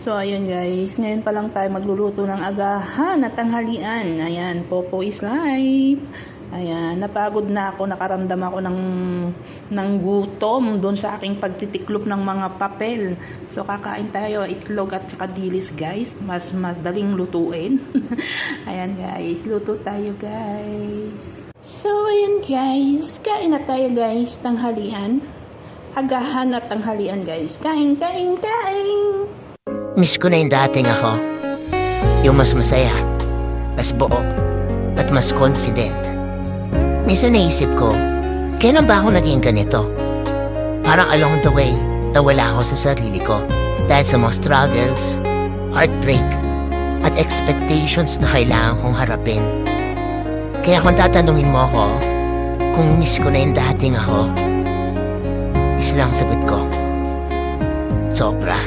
So, ayun guys, ngayon pa lang tayo magluluto ng agahan at tanghalian. Ayan, Popo is live. Ayan, napagod na ako, nakaramdam ako ng gutom doon sa aking pagtitiklop ng mga papel. So, kakain tayo, itlog at saka dilis guys. Mas daling lutuin. Ayan guys, luto tayo guys. So, ayan guys, kain na tayo guys, tanghalian. Agahan at tanghalian guys. Kain. Miss ko na yung dating ako. Yung mas masaya, mas buo, at mas confident. Minsan naisip ko, kailan ba ako naging ganito? Parang along the way, nawala ako sa sarili ko dahil sa mga struggles, heartbreak, at expectations na kailangan kong harapin. Kaya kung tatanungin mo ako, kung miss ko na yung dating ako, isa lang sagot ko, sobra.